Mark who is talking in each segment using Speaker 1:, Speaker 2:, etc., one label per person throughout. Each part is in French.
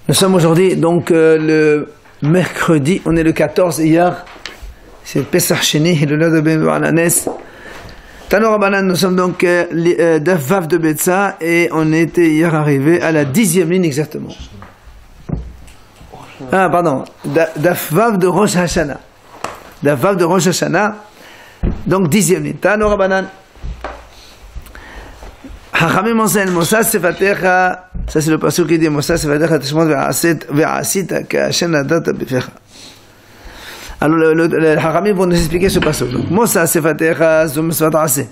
Speaker 1: Nous sommes aujourd'hui donc le mercredi, on est le 14 hier, c'est Pesach Sheni, le lendemain de Ben Balanes. Tanor Banan, nous sommes donc Daf Vav de Betsa et on était hier arrivé à la 10e ligne exactement. Ah pardon, Daf Vav de Rosh Hashanah. Daf Vav de Rosh Hashanah, donc 10e ligne. Tanor Banan. Hachamim enseigne Mosa Sefatecha. Ça c'est le passage qui dit Mosa Sefatecha Tishmot ve'asita ka'ashem nadata befecha. Alors les Hachamim vont nous expliquer ce passage. Donc Mosa Sefatecha zum Sfat Aseh.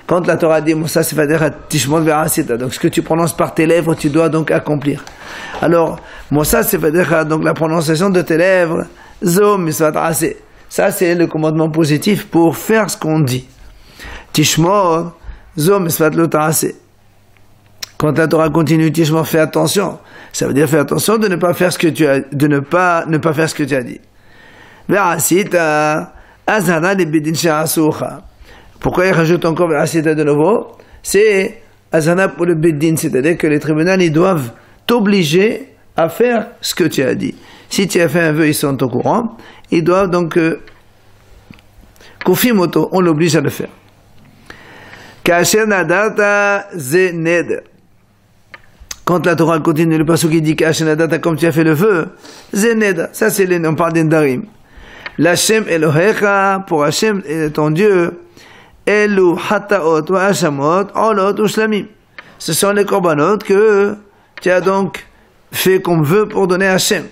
Speaker 1: Quand la Torah dit Mosa Sefatecha Tishmot ve'asita, donc ce que tu prononces par tes lèvres, tu dois donc accomplir. Alors Mosa Sefatecha, donc la prononciation de tes lèvres, zum Sfat Aseh. Ça c'est le commandement positif pour faire ce qu'on dit. Tishmot Zom Sfat Lo Ta'aseh. Quand la Torah continue, Tishmor, fais attention. Ça veut dire fais attention de ne pas faire ce que tu as, de ne pas faire ce que tu as dit. Ve'asita azana li bidin she'asucha. Pourquoi il rajoute encore ve'asita de nouveau? C'est azana pour le bidin, c'est-à-dire que les tribunaux ils doivent t'obliger à faire ce que tu as dit. Si tu as fait un vœu, ils sont au courant. Ils doivent donc kufimoto, on l'oblige à le faire. Ka'asher nadata ze neder. Quand la Torah continue, le passage qui dit Ka'asher nadata, comme tu as fait le feu, ze neder. Ça c'est on parle d'Endarim. L'Hashem Elohecha, pour Hachem ton Dieu, Elu hataot wa hashamot, olot ou shlamim. Ce sont les korbanot que tu as donc fait comme vœu pour donner à Hachem.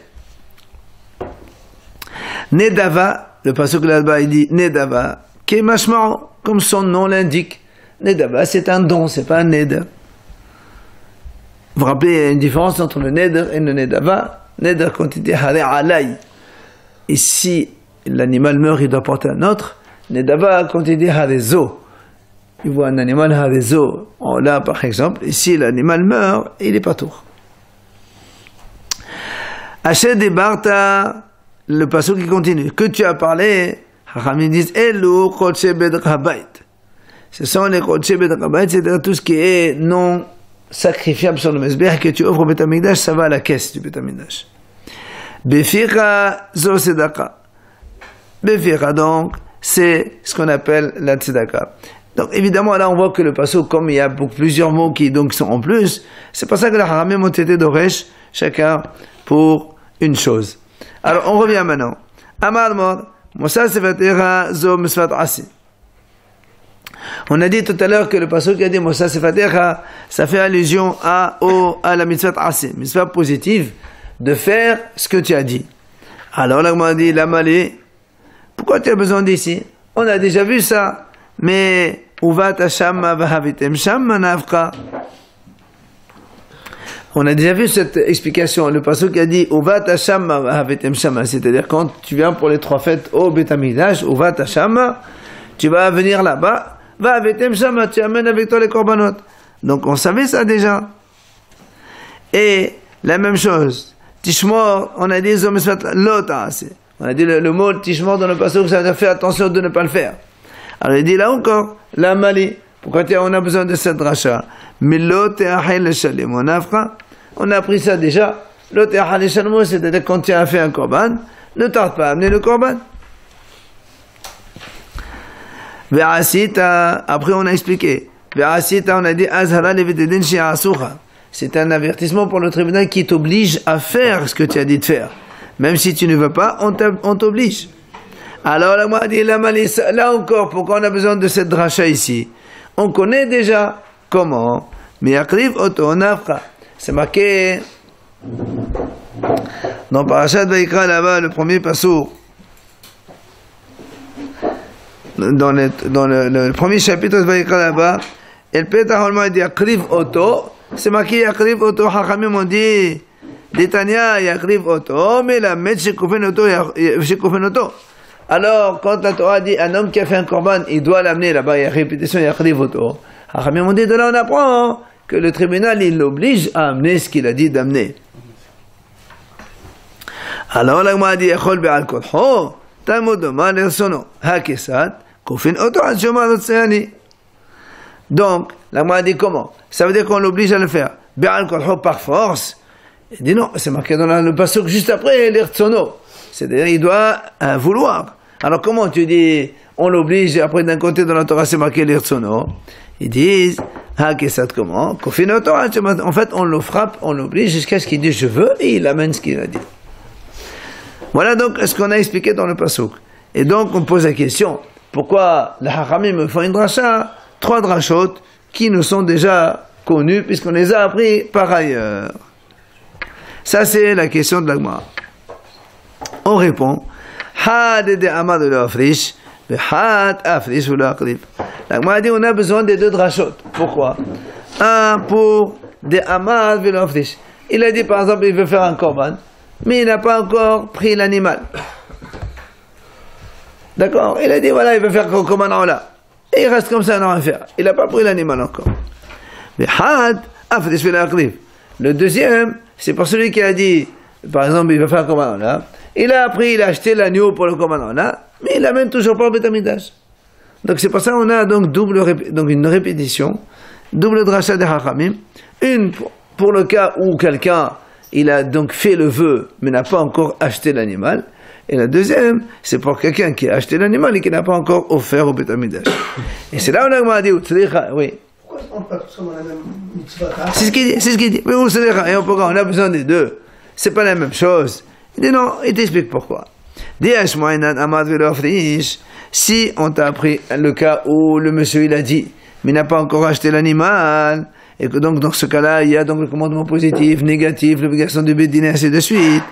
Speaker 1: Nedava, le passage là-bas il dit Nedava, Kemashmao, comme son nom l'indique. Nedava, c'est un don, c'est pas un neder. Vous vous rappelez, il y a une différence entre le neder et le nedava. Neder, quand il dit hare alay, et si l'animal meurt, il doit porter un autre. Nedava, quand il dit harezo, il voit un animal harezo. Là, par exemple, ici, l'animal meurt, il est pas tour. Asher debarta, le passage qui continue, que tu as parlé, Hachamim disent, Elu kodesh bedach habayit. Ce sont les Kodesh Bedach, c'est-à-dire tout ce qui est non sacrifiable sur le Mezbech que tu offres au Beth Amikdash, ça va à la caisse du Beth Amikdash. Befira zo tzedaka. Befira, donc, c'est ce qu'on appelle la tzedaka. Donc, évidemment, là, on voit que le passage, comme il y a plusieurs mots qui donc sont en plus, c'est pour ça que les Haramim ont été d'Oresh, chacun pour une chose. Alors, on revient maintenant. Amar Mor, Mosa Sefatecha zo Misfat Asi. On a dit tout à l'heure que le passage qui a dit Mosa Sefatecha, ça fait allusion à la mitzvah assez, mitzvah positive, de faire ce que tu as dit. Alors là, on m'a dit, la malé, pourquoi tu as besoin d'ici? On a déjà vu ça, mais uvat hashama vahavitem sham nafka. On a déjà vu cette explication, le passage qui a dit uvat hashama vahavitem sham, c'est-à-dire quand tu viens pour les 3 fêtes au Beth Amikdash, uvat hashama, tu vas venir là-bas. Va avec Shama, tu amènes avec toi les korbanot. Donc on savait ça déjà. Et la même chose, Tishmor, on a dit on a dit le mot Tishmor dans le passage, ça veut dire faire attention de ne pas le faire. Alors il dit là encore, la mali, pourquoi on a besoin de cette dracha? Mais l'autre on a appris ça déjà. L'autre c'est-à-dire quand tu as fait un korban, ne tarde pas à amener le korban. Après on a expliqué. On a dit c'est un avertissement pour le tribunal qui t'oblige à faire ce que tu as dit de faire. Même si tu ne veux pas, on t'oblige. Alors là, moi, dit là encore, pourquoi on a besoin de cette dracha ici? On connaît déjà comment. Mais c'est marqué dans Parashat Vayikra là-bas, le premier passour. Dans le premier chapitre de Vayikra là-bas, El Petah Holma dit Yakriv Oto, c'est marqué Yakriv Oto, Hachamim ont dit Détania Yakriv Oto, mais la met Shekufen Oto. Alors, quand la Torah dit un homme qui a fait un korban, il doit l'amener là-bas, il y a répétition Yakriv Oto. Hachamim ont dit de là on apprend que le tribunal il l'oblige à amener ce qu'il a dit d'amener. Alors, là, on a dit Yachol Be'al Kolho. Donc, la m'a dit comment? Ça veut dire qu'on l'oblige à le faire. Par force. Il dit non, c'est marqué dans le pasuk juste après, l'irtsono. C'est-à-dire, il doit vouloir. Alors comment tu dis, on l'oblige, et après d'un côté dans la Torah c'est marqué l'irtsono. Ils disent, comment? En fait, on le frappe, on l'oblige jusqu'à ce qu'il dise je veux, et il amène ce qu'il a dit. Voilà donc ce qu'on a expliqué dans le pasuk. Et donc on pose la question, pourquoi les Hachamim me font une dracha, 3 drachot qui nous sont déjà connus puisqu'on les a appris par ailleurs. Ça c'est la question de la Gemara. On répond, had de amad de l'afrish, ve had afrish ou l'aqrib. La Gemara dit on a besoin des 2 drachot. Pourquoi? Un pour des amad ve l'afrish. Il a dit par exemple il veut faire un korban, mais il n'a pas encore pris l'animal. D'accord? Il a dit voilà, il veut faire comme un là. Et il reste comme ça, non à faire. Il n'a pas pris l'animal encore. Mais le deuxième, c'est pour celui qui a dit, par exemple, il veut faire comme un là. Il a appris, il a acheté l'agneau pour le commandant là, mais il l'amène toujours pas au Beth Amikdash. Donc c'est pour ça qu'on a donc une répétition, double dracha des Hachamim, une pour le cas où quelqu'un il a donc fait le vœu, mais n'a pas encore acheté l'animal. Et la deuxième, c'est pour quelqu'un qui a acheté l'animal et qui n'a pas encore offert au Beth Amikdash. Et c'est là où on a dit, oui. Pourquoi on n'a pas la même mitzvah? C'est ce qu'il dit. Mais on a besoin des 2. C'est pas la même chose. Il dit non, il t'explique pourquoi. Si on t'a appris le cas où le monsieur il a dit, mais n'a pas encore acheté l'animal, et que donc dans ce cas-là, il y a donc le commandement positif, négatif, l'obligation du bédine, et ainsi de suite.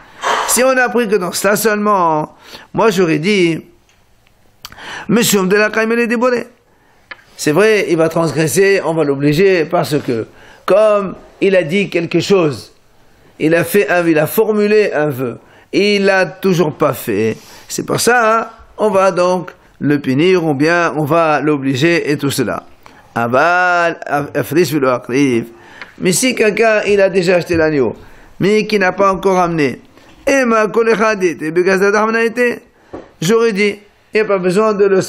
Speaker 1: Si on a appris que dans cela seulement, moi j'aurais dit, Monsieur de la Kaimele déboré. C'est vrai, il va transgresser, on va l'obliger, parce que, comme il a dit quelque chose, il a formulé un vœu, et il l'a toujours pas fait, c'est pour ça, on va donc le punir, ou bien on va l'obliger, et tout cela. Mais si quelqu'un il a déjà acheté l'agneau, mais qui n'a pas encore amené, j'aurais dit, il n'y a pas besoin de le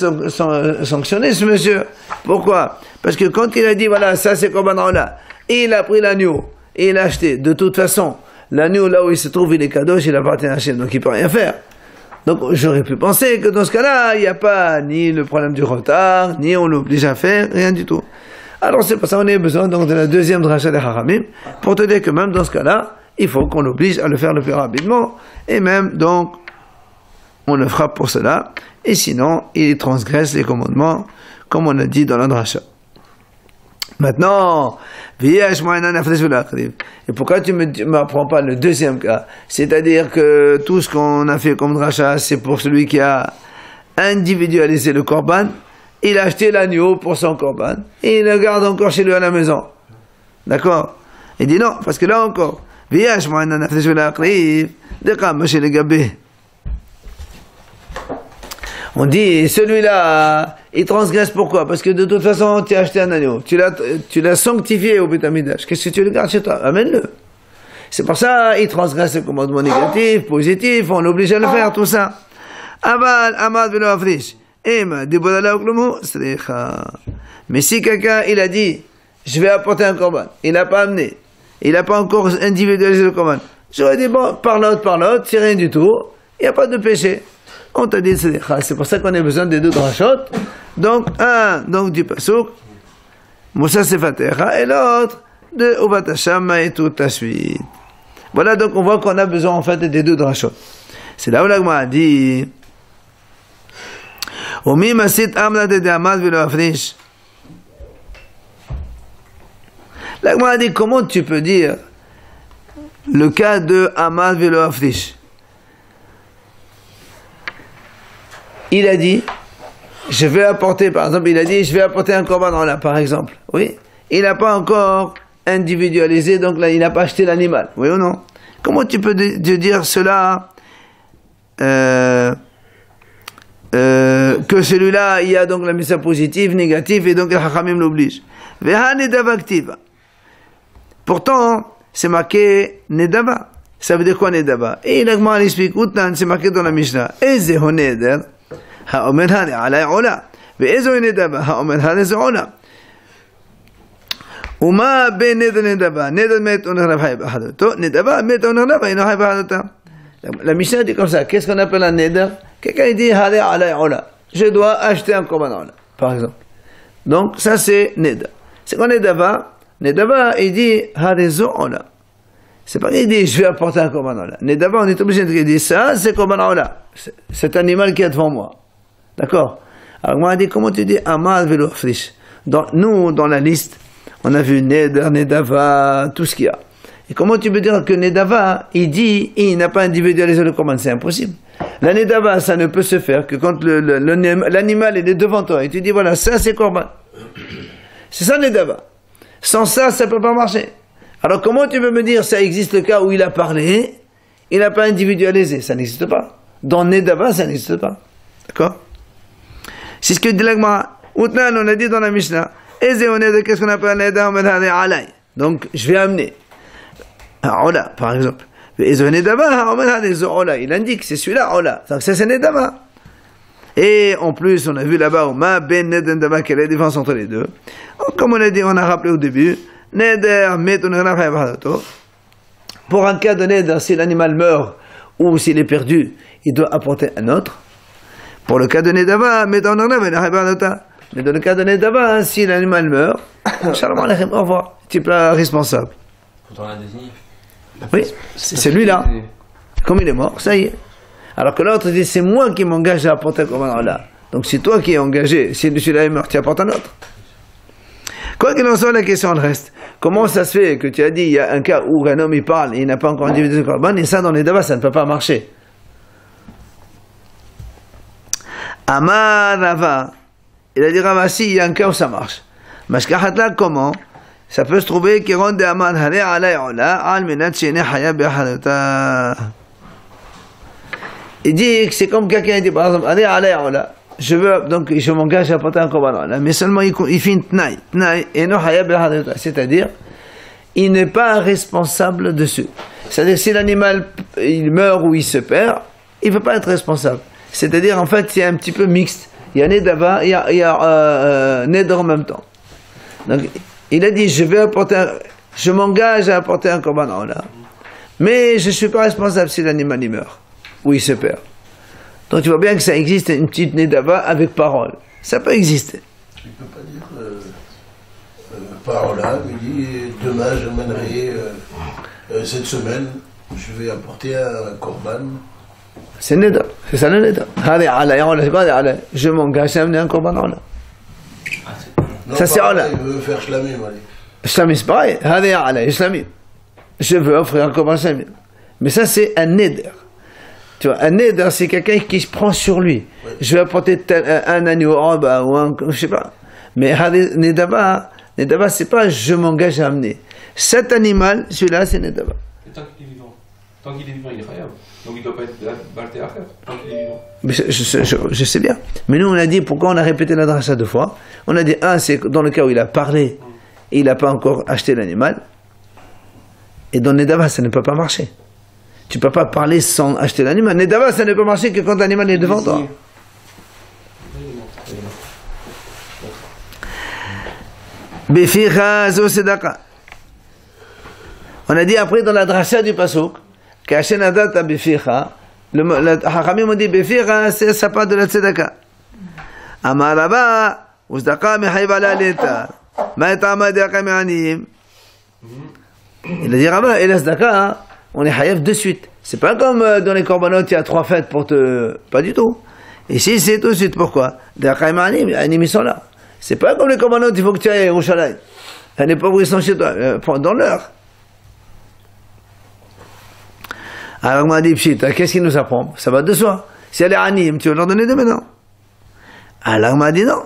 Speaker 1: sanctionner ce monsieur. Pourquoi? Parce que quand il a dit voilà ça c'est comme un là, et il a pris l'agneau et il a acheté, de toute façon l'agneau là où il se trouve il est kadosh, il appartient à Hachem, donc il peut rien faire. Donc j'aurais pu penser que dans ce cas-là, il n'y a pas ni le problème du retard, ni on l'oblige à faire, rien du tout. Alors c'est pour ça qu'on a besoin donc de la deuxième dracha des Haramim, pour te dire que même dans ce cas-là, il faut qu'on l'oblige à le faire le plus rapidement, et même donc, on le frappe pour cela, et sinon, il transgresse les commandements, comme on a dit dans la dracha. Maintenant, et pourquoi tu ne m'apprends pas le deuxième cas? C'est-à-dire que tout ce qu'on a fait comme dracha, c'est pour celui qui a individualisé le korban, il a acheté l'agneau pour son korban, et il le garde encore chez lui à la maison. D'accord? Il dit non, parce que là encore, on dit, celui-là, il transgresse pourquoi? Parce que de toute façon, tu as acheté un agneau. Tu l'as sanctifié au Beth Amikdash. Qu'est-ce que tu le gardes chez toi? Amène-le. C'est pour ça, il transgresse le commandement négatif, positif, on l'oblige à le faire, tout ça. Aval, amad, velo afrish. Mais si quelqu'un, il a dit, je vais apporter un korban, il n'a pas amené, il n'a pas encore individualisé le korban, j'aurais dit, bon, par l'autre, c'est rien du tout, il n'y a pas de péché. On t'a dit, c'est pour ça qu'on a besoin des 2 drachot. Donc, un, donc du pasuk, Moussa Sefatecha, et l'autre, de Uvatashama et toute la suite. Voilà, donc on voit qu'on a besoin en fait des 2 drachot. C'est là où l'Agma a dit, Omi masit amla de Amad velo afrish. L'Agma a dit, comment tu peux dire le cas de Amad velo afrish? Il a dit, je vais apporter, par exemple, il a dit, je vais apporter un korban là, par exemple. Oui. Il n'a pas encore individualisé, donc là, il n'a pas acheté l'animal. Oui ou non? Comment tu peux dire cela, que celui-là, il y a donc la mise positive, négative, et donc le Hachamim l'oblige. Veha nedava ktiva. Pourtant, c'est marqué nedava. Ça veut dire quoi nedava? Et l'Agma explique, c'est marqué dans la Mishnah. Eze honeder. האומר הנה עלי עולה, ואיזו נדבה האומר הנה זה עולה. Uma ben neder nedava, neder met onrab hay bahadato, nedava met onrab hay bahadata. La Mishnah dit comme ça, qu'est-ce qu'on appelle un neder? Quelqu'un dit hadi alay ola, je dois acheter un korban ola, par exemple. Donc ça c'est neder. C'est quand nedava, il dit hadi zo ola. C'est pas qu'il dit je vais apporter un korban ola. Nedava, on est obligé de dire ça, c'est korban ola. Cet animal qui est devant moi. D'accord? Alors moi, on dit comment tu dis amal velo frish? Nous, dans la liste, on a vu neder, nedava, tout ce qu'il y a. Et comment tu peux dire que nedava, il n'a pas individualisé le korban? C'est impossible. La nedava, ça ne peut se faire que quand l'animal est devant toi. Et tu dis voilà, ça c'est korban. C'est ça nedava. Sans ça, ça ne peut pas marcher. Alors comment tu peux me dire ça existe le cas où il a parlé, il n'a pas individualisé? Ça n'existe pas. Dans nedava, ça n'existe pas. D'accord? C'est ce que dit l'Agmara. Outnan, on a dit dans la Mishnah. Qu'est-ce qu'on appelle neder? Donc, je vais amener. Ola, par exemple. Il indique, c'est celui-là, Ola. Donc, ça, c'est nedava. Et en plus, on a vu là-bas, ben neder nedava, quelle est la différence entre les deux. Comme on a dit, on a rappelé au début, neder, pour un cas de neder, si l'animal meurt ou s'il est perdu, il doit apporter un autre. Pour le cas de nedava, mais dans le cas de nedava, si l'animal meurt, shalom aleichem, au revoir, tu es pas responsable.
Speaker 2: Faut la désigner.
Speaker 1: Oui, c'est celui-là. Comme il est mort, ça y est. Alors que l'autre dit, c'est moi qui m'engage à apporter un korban ola. Donc c'est toi qui es engagé. Si celui-là est mort, tu apportes un autre. Quoi qu'il en soit, la question reste. Comment ça se fait que tu as dit, il y a un cas où un homme il parle et il n'a pas encore individué le korban, et ça dans nedava, ça ne peut pas marcher. Amar Rava, il a dit Rava, si il y a un cas où ça marche. Mashkahatla, comment? Ça peut se trouver qui rend de Amar Hare alay ola, al menat shene haya behadata. Il dit que c'est comme quelqu'un dit par exemple, Hare alay ola, donc je m'engage à apporter un korban ola, mais seulement il fait une tnaï, et non haya behadata, c'est-à-dire, il n'est pas responsable dessus. C'est-à-dire, si l'animal il meurt ou il se perd, il ne peut pas être responsable. C'est-à-dire, en fait, c'est un petit peu mixte. Il y a nedava, il y a neder en même temps. Donc, il a dit, je m'engage à apporter un korban ola, mais je ne suis pas responsable si l'animal il meurt ou il se perd. Donc, tu vois bien que ça existe une petite nedava avec parole. Ça peut exister.
Speaker 3: Il ne peut pas dire parola, mais il dit, demain, j'emmènerai cette semaine, je vais apporter un korban.
Speaker 1: C'est neder, c'est ça le neder. Je m'engage à amener un korban ola. Ça c'est ola.
Speaker 3: Il veut faire shlamim.
Speaker 1: Shlamim c'est pareil. Je veux offrir un korban shlamim. Mais ça c'est un neder. Tu vois, un neder c'est quelqu'un qui se prend sur lui. Ouais. Je vais apporter un agneau ou un, je sais pas. Mais nedava c'est pas je m'engage à amener. Cet animal, celui-là c'est nedava.
Speaker 2: Tant qu'il est vivant. Tant qu'il est vivant, il est khayab. Donc il ne doit pas être balté à faire, tant qu'il est vivant.
Speaker 1: Mais je sais bien. Mais nous on a dit, pourquoi on a répété la dracha 2 fois? On a dit, c'est dans le cas où il a parlé et il n'a pas encore acheté l'animal. Et dans Nedava, ça ne peut pas marcher. Tu ne peux pas parler sans acheter l'animal. Nedava, ça ne peut marcher que quand l'animal est devant toi. Beficha zo sedaka. On a dit après dans la dracha du pasuk, Kashenadata beficha, le Hachamim ont dit beficha, c'est ça part de la tzedaka. Amar Rava, uzdaka mechayiv ala l'etar. Ma etama de'aka me'aniyim. Il a dit Rava, et la tzedaka, on est chayav de suite. C'est pas comme dans les korbanot, il y a 3 fêtes pour te... Pas du tout. Ici, c'est tout de suite. Pourquoi? De'aka me'aniyim, les animes sont là. C'est pas comme les korbanot, il faut que tu ailles à Yerushalayim. Les pauvres, ils sont chez toi, dans l'heure. Alors, on m'a dit, pshita, qu'est-ce qu'il nous apprend? Ça va de soi. Si elle est anime, tu vas leur donner de maintenant. Alors, on m'a dit non.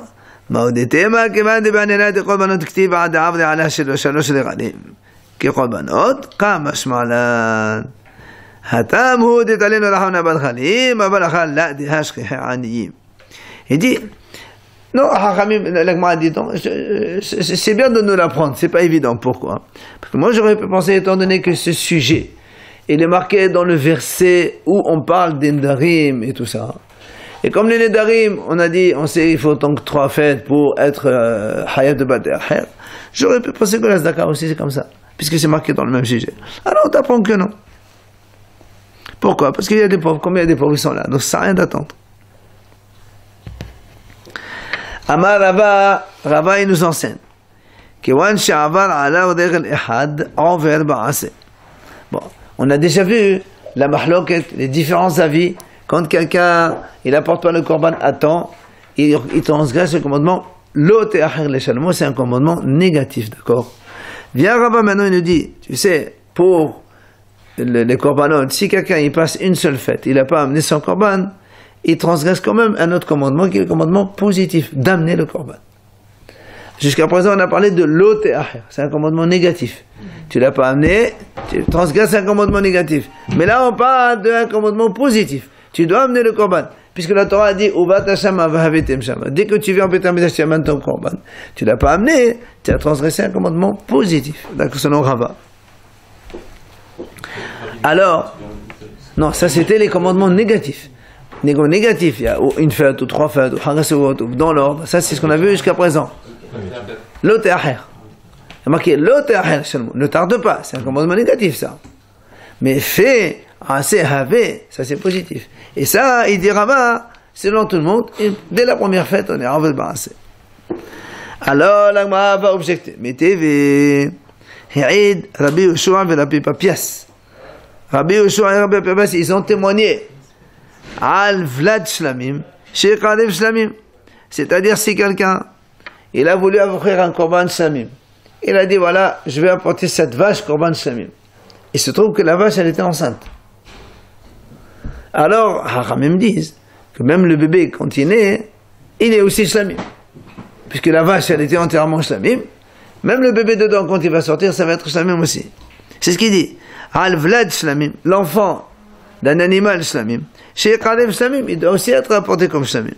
Speaker 1: Maudetema, kevan de banena de korbanot ktiv ad avde ala shalosh leranim. Ki korbanot, kam ashmalan. Hatam hu detalenu lahana bal khalim, abal akhal la de hashki aniyim. Il dit, non, l'Agma dit non, c'est bien de nous l'apprendre, c'est pas évident. Pourquoi? Parce que moi, j'aurais pu penser, étant donné que ce sujet, il est marqué dans le verset où on parle des Nedarim et tout ça. Et comme les Nedarim, on a dit, on sait, il faut donc 3 fêtes pour être Hayat de Bater. J'aurais pu penser que la Zdaka aussi c'est comme ça, puisque c'est marqué dans le même sujet. Alors on t'apprend que non. Pourquoi? Parce qu'il y a des pauvres, combien il y a des pauvres qui sont là, donc ça sert à rien d'attendre. Amar Rava il nous enseigne. Bon, on a déjà vu la mahloket, les différents avis. Quand quelqu'un il apporte pas le korban à temps, il transgresse le commandement. L'autre c'est un commandement négatif, d'accord? Viens Rava maintenant il nous dit, tu sais, pour les korbanot, si quelqu'un il passe une seule fête, il n'a pas amené son korban, il transgresse quand même un autre commandement qui est le commandement positif, d'amener le korban. Jusqu'à présent, on a parlé de l'autre aher, c'est un commandement négatif. Tu l'as pas amené, tu transgresses un commandement négatif. Mais là, on parle d'un commandement positif. Tu dois amener le korban. Puisque la Torah a dit, dès que tu viens en Beth Amikdash, tu amènes ton korban. Tu l'as pas amené, tu as transgressé un commandement positif. D'accord, selon Rava. Alors, non, ça c'était les commandements négatifs. Négatif, il y a une fête ou trois fêtes, ou Hagasavot, ou dans l'ordre. Ça c'est ce qu'on a vu jusqu'à présent. L'autre aher. Il y a marqué l'autre aher seulement. Ne tarde pas, c'est un commandement négatif ça. Mais fait, assez, havé, ça c'est positif. Et ça, il dit Rava, selon tout le monde, et dès la première fête, on est en assez. Alors, l'Agma va objecter. Mettez, Ha'id, Rabbi Yoshua et Rabbi Papias. Rabbi Yoshua et Rabbi Papias, ils ont témoigné. Al Vlad Shlamim, chez Kadev Shlamim. C'est-à-dire, si quelqu'un, il a voulu offrir un korban Shlamim. Il a dit, voilà, je vais apporter cette vache korban Shlamim. Il se trouve que la vache, elle était enceinte. Alors, Hachamim disent que même le bébé, quand il est né, il est aussi Shlamim. Puisque la vache, elle était entièrement Shlamim. Même le bébé dedans, quand il va sortir, ça va être Shlamim aussi. C'est ce qu'il dit. Al Vlad Shlamim, l'enfant d'un animal Shlamim. Chez Kalev Shlamim, il doit aussi être apporté comme Shlamim.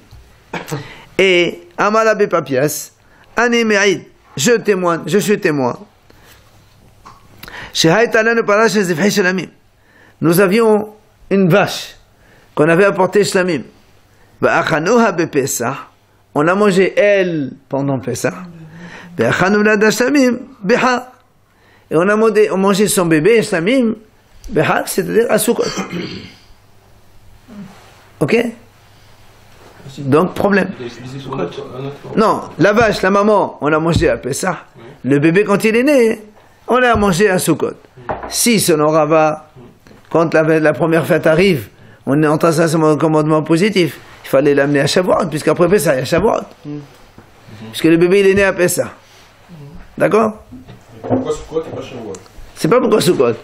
Speaker 1: Et Amalabé Papias, Ani Me'id, je témoigne, je suis témoin. Chez Haïtalane Parash Zifhei Shlamim, nous avions une vache qu'on avait apportée Shlamim. Ba'achanoha Bepesah, on a mangé elle pendant Pesach. Ba'achanu Lada Shlamim Beha. Et on a mangé son bébé Shlamim Beha, c'est-à-dire à Sukkot. Ok? Donc, problème. Non, la vache, la maman, on a mangé à Pessah. Le bébé, quand il est né, on l'a mangé à Sukkot. Si, selon Rava, quand la première fête arrive, on est en train de faire un commandement positif, il fallait l'amener à Shavuot, puisqu'après Pessah, il y a Shavuot. Puisque le bébé, il est né à Pessah. D'accord?
Speaker 2: Pourquoi Sukkot et pas Shavuot?
Speaker 1: C'est pas pourquoi Sukkot.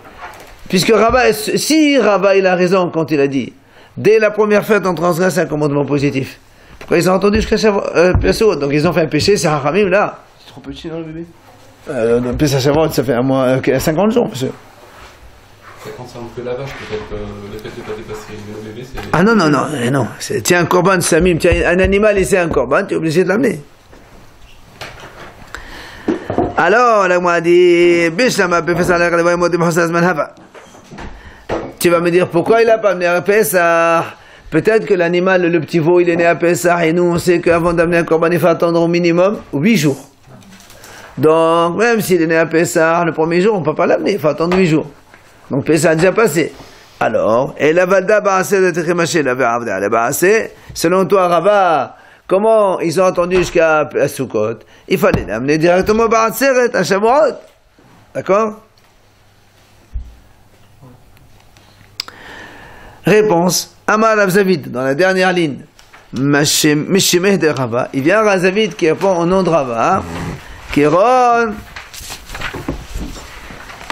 Speaker 1: Puisque Rava, si Rava, il a raison quand il a dit, dès la première fête, on transgresse un commandement positif. Pourquoi ils ont entendu jusqu'à Shavuot? Donc ils ont fait un péché, c'est Hachamim là.
Speaker 2: C'est trop petit dans le bébé?
Speaker 1: Pessah Shavuot, ça fait 50 jours, monsieur.
Speaker 2: Ça concerne que la vache, peut-être le fait de ne pas dépasser le bébé, c'est...
Speaker 1: Ah non, non. Tiens un korban, Samim, tiens un animal et c'est un korban, tu es obligé de l'amener. Alors, là, moi, dit, tu vas me dire pourquoi il n'a pas amené à Pessah? Peut-être que l'animal, le petit veau, il est né à Pessah et nous on sait qu'avant d'amener un korban, il faut attendre au minimum 8 jours. Donc, même s'il est né à Pessah, le premier jour, on ne peut pas l'amener, il faut attendre 8 jours. Donc, Pessah a déjà passé. Alors, et la Valda Ba'aseh de Techemaché, la Ve'avda, Ba'aseh, selon toi, Rava, comment ils ont attendu jusqu'à Sukkot? Il fallait l'amener directement Ba'aseret, à Shavuot. D'accord? Réponse. Amar Ravzavid, dans la dernière ligne. Mishimeh de Rava. Il vient Ravzavid qui répond au nom de Rava. Kiron.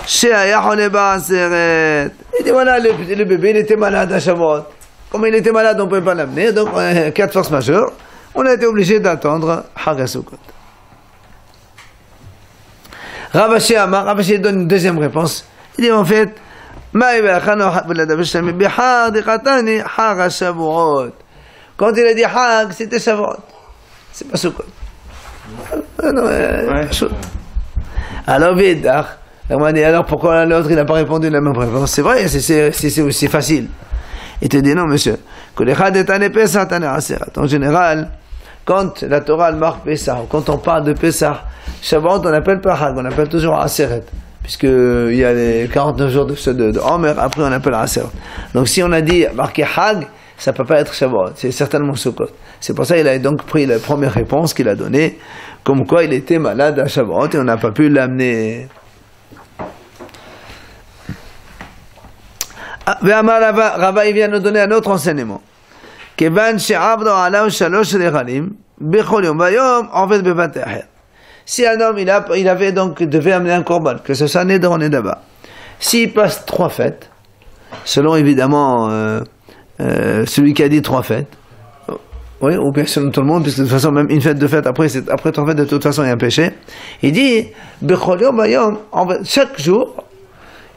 Speaker 1: Sheayahone Ba'aseret. Il dit voilà, le bébé, il était malade à Shavuot. Comme il était malade, on ne pouvait pas l'amener. Donc, cas de force majeure, on a été obligé d'attendre Hagasukot. Ravashi Amar, Ravashi donne une deuxième réponse. Il dit en fait, quand il a dit Hag, c'était Shavuot. C'est pas Sukkot. Alors, Vidach, alors pourquoi l'autre il n'a pas répondu la même réponse? C'est vrai, c'est aussi facile. Il te dit non, monsieur. En général, quand la Torah elle marque Pessah, quand on parle de Pessah, Shavuot, on appelle pas Hag, on appelle toujours Aseret, puisqu'il y a les 49 jours de Omer, après on appelle Aseret. Donc si on a dit marqué Hag, ça peut pas être Shavuot, c'est certainement Sukkot. C'est pour ça qu'il a donc pris la première réponse qu'il a donnée, comme quoi il était malade à Shavuot et on n'a pas pu l'amener. Rava, il vient nous donner un autre enseignement. Si un homme il avait donc devait amener un korban, que ce soit Neder ou Nedaba, s'il passe 3 fêtes, selon évidemment celui qui a dit 3 fêtes, oui, ou bien selon tout le monde, puisque de toute façon même une fête de fête après 3 fêtes de toute façon il y a un péché. Il dit chaque jour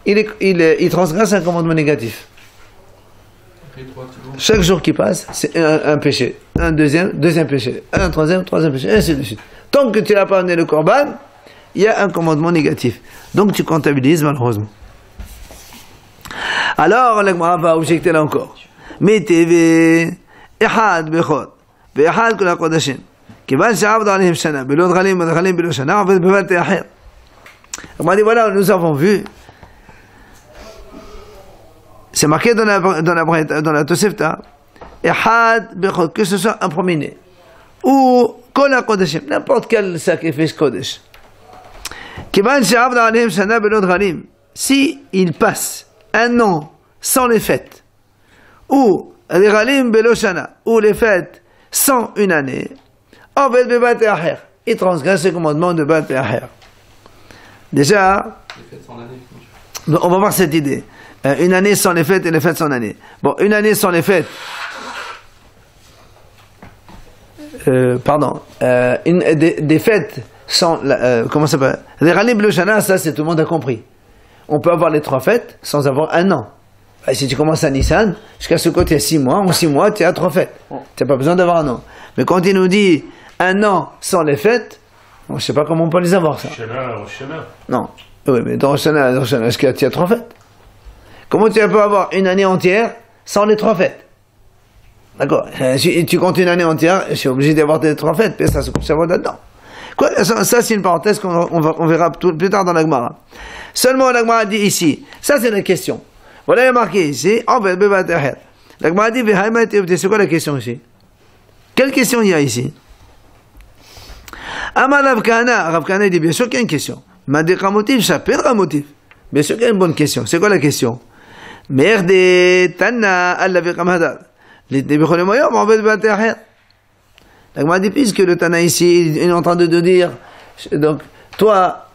Speaker 1: il transgresse un commandement négatif. Chaque jour qui passe, c'est un péché. Un deuxième péché. Un troisième péché, et ainsi de suite. Tant que tu n'as pas amené le korban, il y a un commandement négatif. Donc tu comptabilises malheureusement. Alors, la Gemara va objecter là encore. Metevé, Ehad Bechot, Ve'ehad Kol HaKodashim. Kivan she'avdu alayhim shana, Belo D'chalim, D'chalim Belo Shana, Aved Bevat Te'acher. On m'a dit, voilà, nous avons vu. C'est marqué dans la Tosefta, Ehad Bechot, que ce soit un premier-né, ou Kol HaKodashim, n'importe quel sacrifice Kodesh. Kivan she'avdu alayhim shana, Belo D'chalim. Si il passe un an sans les fêtes, ou les Ghalim Belo Shana, ou les fêtes sans une année, Aved Bevat Te'acher, il transgresse le commandement de Bat Te'acher. Déjà,
Speaker 2: Les fêtes sans l'année.
Speaker 1: on va voir cette idée. Une année sans les fêtes et les fêtes sans année. Bon, une année sans les fêtes. Des fêtes sans. Comment ça s'appelle? Les Ghalim Belo Shana, ça, c'est tout le monde a compris. On peut avoir les 3 fêtes sans avoir un an. Et si tu commences à Nissan, jusqu'à ce côté, il y a 6 mois, en 6 mois, tu as 3 fêtes. Tu n'as pas besoin d'avoir un an. Mais quand il nous dit un an sans les fêtes, bon, je ne sais pas comment on peut les avoir, ça.
Speaker 4: Roshana.
Speaker 1: Non. Oui, mais dans Roshana, est-ce que tu as 3 fêtes? Comment tu peux avoir une année entière sans les 3 fêtes? D'accord. Si tu comptes une année entière, je suis obligé d'avoir tes 3 fêtes, puis ça se conserve là-dedans. Quoi, ça c'est une parenthèse qu'on verra plus tard dans la Gemara. Seulement la Gemara dit ici, ça c'est la question. Voilà, il y a marqué ici, en fait, la Gemara dit, c'est quoi la question ici? Quelle question il y a ici? Amar Rav Kahana dit, bien sûr qu'il y a une question. Madeka motif, chapitre Ramotif. Bien sûr qu'il y a une bonne question. C'est quoi la question? Merde, Tana, Allah Vikam Hadad. Les Bicholim Mayom, en fait, la Gemara dit, puisque le Tana ici, il est en train de dire, donc, toi,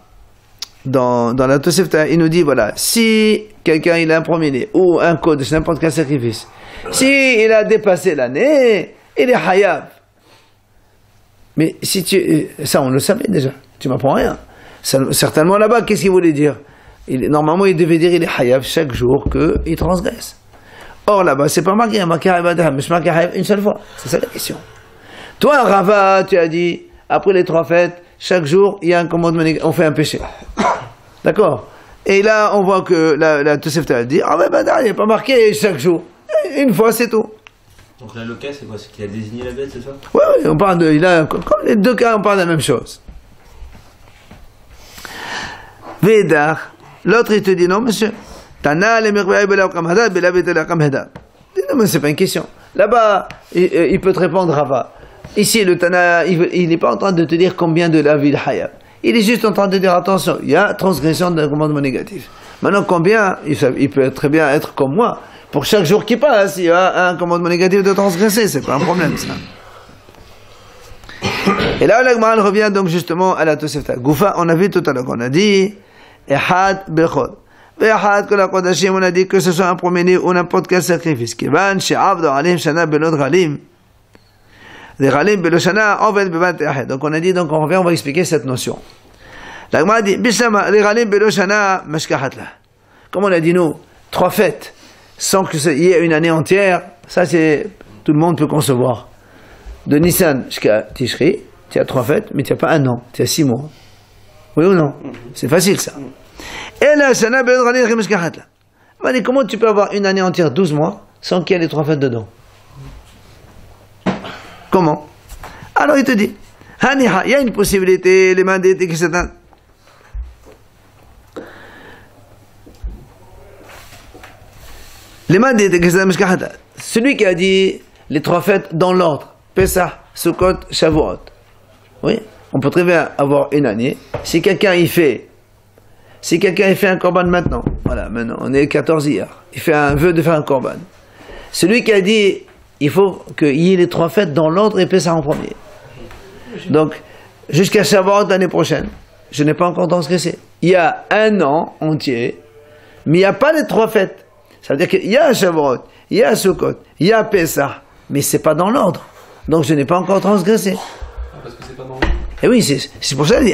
Speaker 1: dans la Tosefta, il nous dit, voilà, si quelqu'un il a un premier-né, ou un code, c'est n'importe quel sacrifice, si il a dépassé l'année, il est hayab. Mais si ça on le savait déjà, tu m'apprends rien. Certainement là-bas, qu'est-ce qu'il voulait dire? Normalement, il devait dire, il est hayab chaque jour qu'il transgresse. Or là-bas, c'est pas marqué, il y a marqué hayab, mais je marqué hayab une seule fois. C'est ça la question. Toi, Rava, tu as dit, après les 3 fêtes, chaque jour, il y a un commandement, on fait un péché. D'accord? Et là, on voit que la Tosefta dit, ah ben, il n'y a pas marqué chaque jour. Une fois, c'est tout.
Speaker 4: Donc là, le cas, c'est quoi? C'est qu'il a désigné la bête, c'est ça?
Speaker 1: Oui, on parle comme les 2 cas, on parle de la même chose. Védar, l'autre, il te dit, non, monsieur. Tana, le merveilleux, belakam hadad, belakam hadad. Non, mais c'est pas une question. Là-bas, il peut te répondre, Rava. Ici, le Tana, il n'est pas en train de te dire combien de la vie de Hayab. Il est juste en train de dire, attention, il y a transgression d'un commandement négatif. Maintenant, combien? Il peut très bien être comme moi. Pour chaque jour qui passe, il y a un commandement négatif de transgresser. C'est pas un problème, ça. Et là, l'Agmara revient donc justement à la Tosefta. Goufa, on a vu tout à l'heure qu'on a dit, Ehad Bechod. Ehad Kol HaKodashim, on a dit que ce soit un premier-né ou n'importe quel sacrifice. Kivan, she'avdu alayhim shana belot Ghalim. Les Ghalim Belo Shana, Oved Bevat Te'acher. Donc on a dit, donc on revient, on va expliquer cette notion. La Gemara dit, Bishama, les Ghalim Belo Shana, Mashkahat la. Comme on a dit nous, 3 fêtes, sans qu'il y ait une année entière, ça c'est, tout le monde peut concevoir. De Nissan jusqu'à Tishri, tu as 3 fêtes, mais tu n'as pas un an, tu as 6 mois. Oui ou non? C'est facile ça. Et la Shana Belo Ghalim Mashkahat la. On va dire, comment tu peux avoir une année entière, 12 mois, sans qu'il y ait les 3 fêtes dedans? Comment? Alors il te dit, Haniha, il y a une possibilité, les mains d'été qui s'éteignent. Les mains d'été qui s'éteignent, celui qui a dit les 3 fêtes dans l'ordre, Pesach, Sukkot, Shavuot. Oui, on peut très bien avoir une année. Si quelqu'un y fait un korban maintenant, voilà, maintenant, on est 14 hier, il fait un vœu de faire un korban. Celui qui a dit, il faut qu'il y ait les 3 fêtes dans l'ordre et Pesach en premier. Donc, jusqu'à Shavuot l'année prochaine, je n'ai pas encore transgressé. Il y a un an entier, mais il n'y a pas les 3 fêtes. Ça veut dire qu'il y a Shavuot, il y a Sukkot, il y a Pesach, mais c'est pas dans l'ordre. Donc je n'ai pas encore transgressé.
Speaker 2: Parce que c'est pas dans l'ordre.
Speaker 1: Et oui, c'est pour ça qu'il dit,